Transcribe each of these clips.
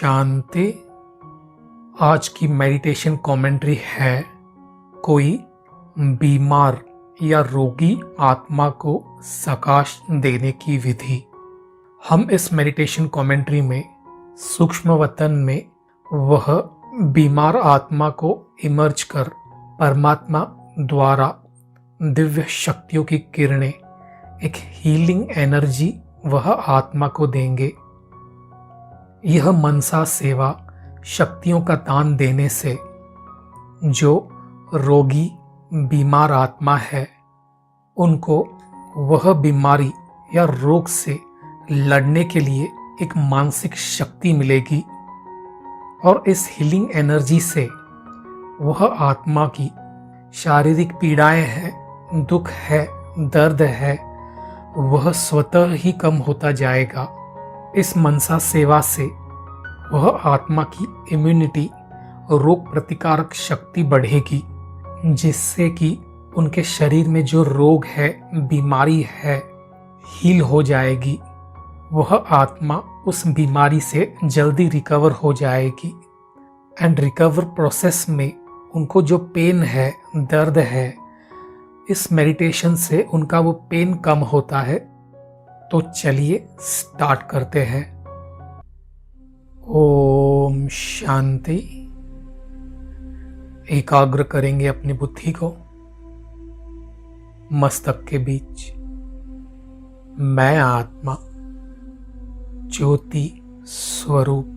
शांति। आज की meditation commentary है कोई बीमार या रोगी आत्मा को सकाश देने की विधि। हम इस मेडिटेशन कमेंट्री में सूक्ष्म वतन में वह बीमार आत्मा को इमर्ज कर परमात्मा द्वारा दिव्य शक्तियों की किरणें, एक हीलिंग एनर्जी वह आत्मा को देंगे। यह मनसा सेवा शक्तियों का दान देने से जो रोगी बीमार आत्मा है उनको वह बीमारी या रोग से लड़ने के लिए एक मानसिक शक्ति मिलेगी और इस हीलिंग एनर्जी से वह आत्मा की शारीरिक पीड़ाएं हैं, दुख है, दर्द है, वह स्वतः ही कम होता जाएगा। इस मनसा सेवा से वह आत्मा की इम्यूनिटी, रोग प्रतिकारक शक्ति बढ़ेगी, जिससे कि उनके शरीर में जो रोग है, बीमारी है, हील हो जाएगी। वह आत्मा उस बीमारी से जल्दी रिकवर हो जाएगी एंड रिकवर प्रोसेस में उनको जो पेन है, दर्द है, इस मेडिटेशन से उनका वो पेन कम होता है। तो चलिए स्टार्ट करते हैं। ओम शांति। एकाग्र करेंगे अपनी बुद्धि को मस्तक के बीच। मैं आत्मा ज्योति स्वरूप,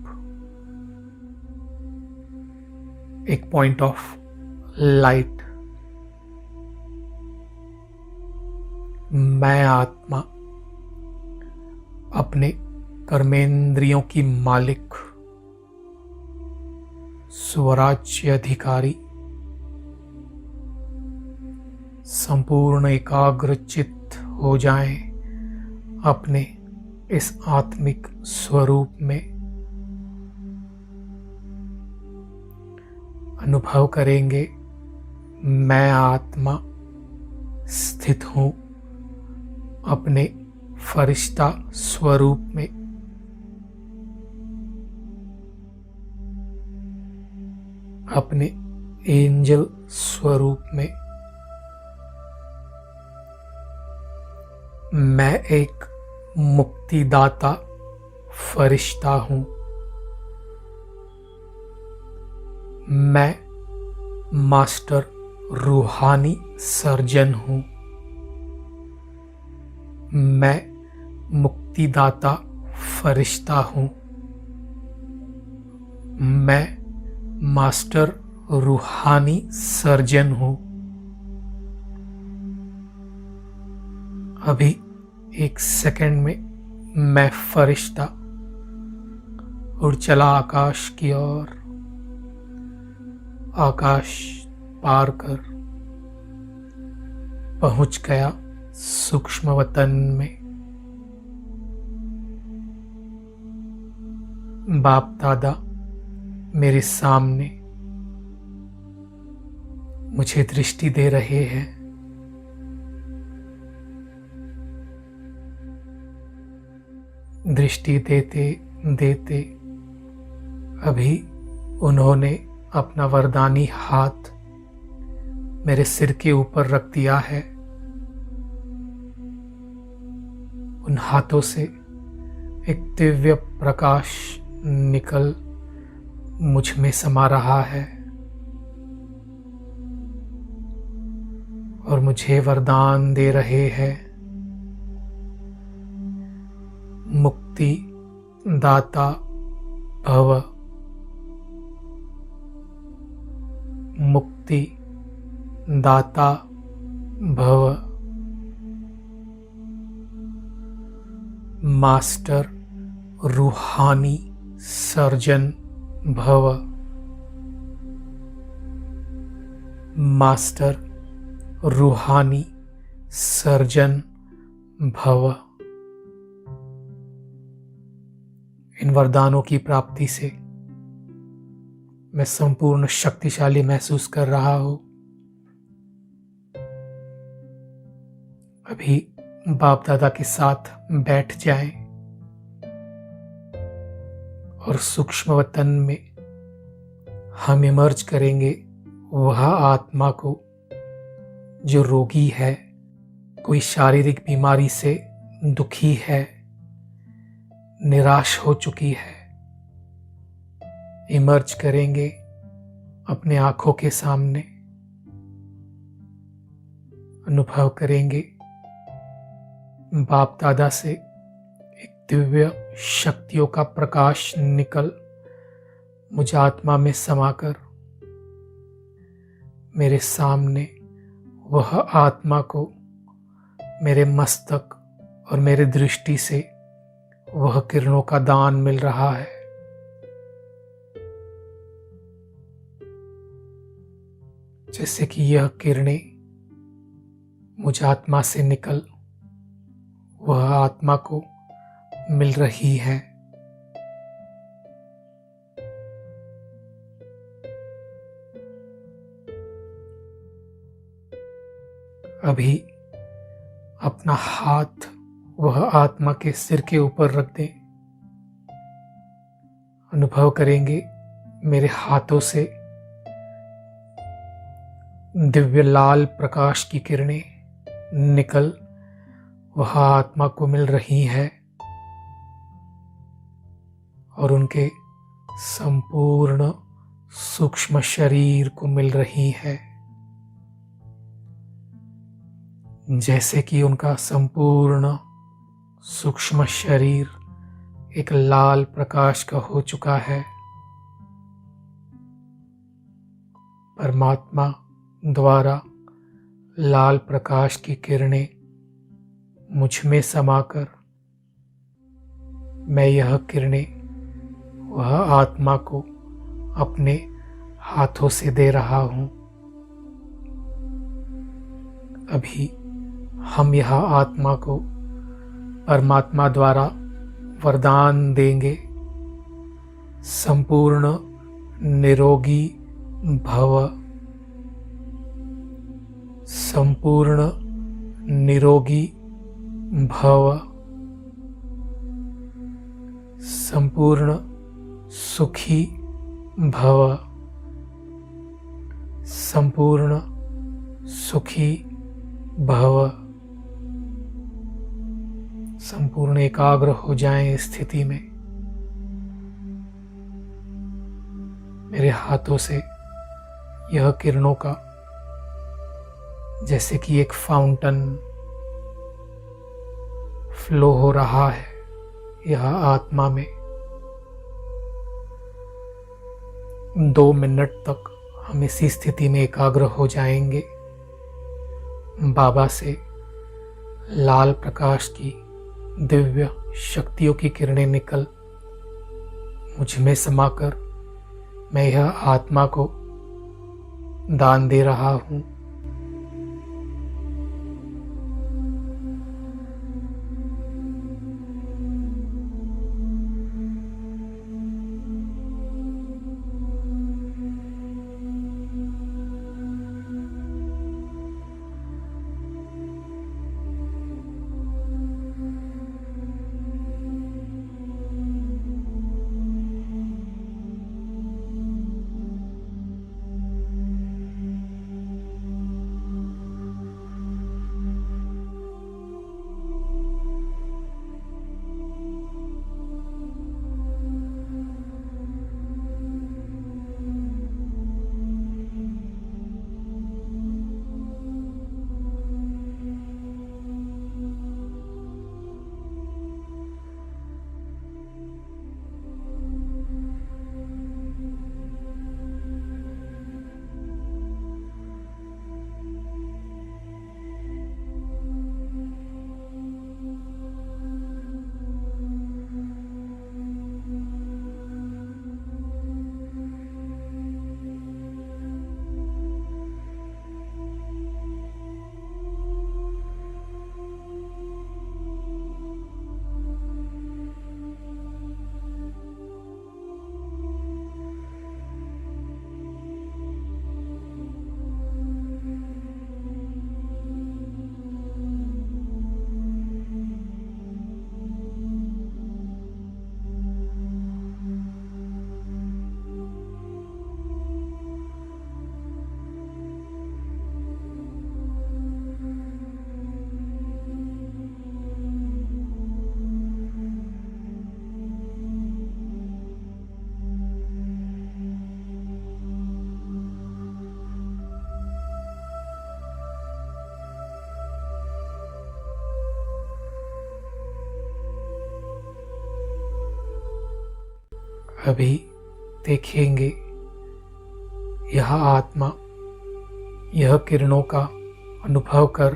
एक पॉइंट ऑफ लाइट। मैं आत्मा अपने कर्मेंद्रियों की मालिक, स्वराज्य अधिकारी, संपूर्ण एकाग्र चित्त हो जाएं अपने इस आत्मिक स्वरूप में। अनुभव करेंगे मैं आत्मा स्थित हूं अपने फरिश्ता स्वरूप में। अपने एंजल स्वरूप में। मैं एक मुक्तिदाता फरिश्ता हूं। मैं मास्टर रूहानी सर्जन हूं। मैं मुक्तिदाता फरिश्ता हूं। मैं मास्टर रूहानी सर्जन हूं। अभी एक सेकंड में मैं फरिश्ता उड़ चला आकाश की ओर। आकाश पार कर पहुंच गया सूक्ष्म वतन में। बाप दादा मेरे सामने मुझे दृष्टि दे रहे हैं। दृष्टि देते देते अभी उन्होंने अपना वरदानी हाथ मेरे सिर के ऊपर रख दिया है। उन हाथों से एक दिव्य प्रकाश निकल मुझ में समा रहा है और मुझे वरदान दे रहे हैं। मुक्ति दाता भव। मुक्ति दाता भव। मास्टर रूहानी सर्जन भव। मास्टर रूहानी सर्जन भव। इन वरदानों की प्राप्ति से मैं संपूर्ण शक्तिशाली महसूस कर रहा हूं। अभी बाप दादा के साथ बैठ जाएं और सूक्ष्म वतन में हम इमर्ज करेंगे वह आत्मा को जो रोगी है, कोई शारीरिक बीमारी से दुखी है, निराश हो चुकी है। इमर्ज करेंगे अपने आंखों के सामने, अनुभव करेंगे बाप दादा से एक दिव्य शक्तियों का प्रकाश निकल मुझ आत्मा में समाकर मेरे सामने वह आत्मा को मेरे मस्तक और मेरे दृष्टि से वह किरणों का दान मिल रहा है। जैसे कि यह किरणें मुझ आत्मा से निकल वह आत्मा को मिल रही है। अभी अपना हाथ वह आत्मा के सिर के ऊपर रख दें। अनुभव करेंगे मेरे हाथों से दिव्य लाल प्रकाश की किरणें निकल वह आत्मा को मिल रही है और उनके संपूर्ण सूक्ष्म शरीर को मिल रही है। जैसे कि उनका संपूर्ण सूक्ष्म शरीर एक लाल प्रकाश का हो चुका है। परमात्मा द्वारा लाल प्रकाश की किरणें मुझ में समाकर मैं यह किरणें वह आत्मा को अपने हाथों से दे रहा हूं। अभी हम यह आत्मा को परमात्मा द्वारा वरदान देंगे, संपूर्ण निरोगी भव, संपूर्ण निरोगी भव, संपूर्ण सुखी भव, संपूर्ण सुखी भव। संपूर्ण एकाग्र हो जाएं इस स्थिति में। मेरे हाथों से यह किरणों का जैसे कि एक फाउंटेन फ्लो हो रहा है यह आत्मा में। 2 मिनट तक हम इसी स्थिति में एकाग्र हो जाएंगे। बाबा से लाल प्रकाश की दिव्य शक्तियों की किरणें निकल मुझ में समाकर मैं यह आत्मा को दान दे रहा हूं। अभी देखेंगे यह आत्मा यह किरणों का अनुभव कर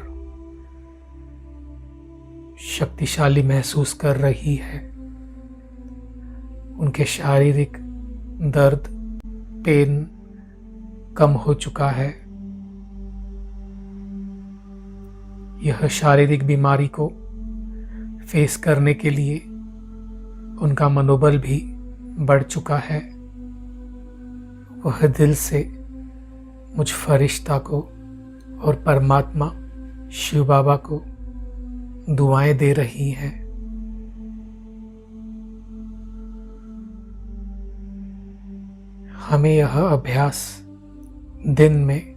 शक्तिशाली महसूस कर रही है। उनके शारीरिक दर्द पेन कम हो चुका है। यह शारीरिक बीमारी को फेस करने के लिए उनका मनोबल भी बढ़ चुका है। वह दिल से मुझ फरिश्ता को और परमात्मा शिव बाबा को दुआएं दे रही हैं। हमें यह अभ्यास दिन में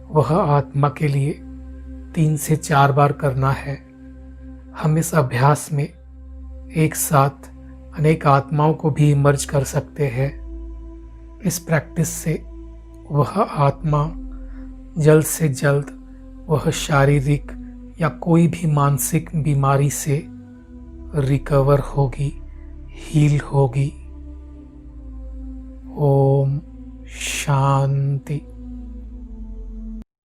वह आत्मा के लिए 3 से 4 बार करना है। हम इस अभ्यास में एक साथ अनेक आत्माओं को भी मर्ज कर सकते हैं। इस प्रैक्टिस से वह आत्मा जल्द से जल्द वह शारीरिक या कोई भी मानसिक बीमारी से रिकवर होगी, हील होगी। ओम शांति।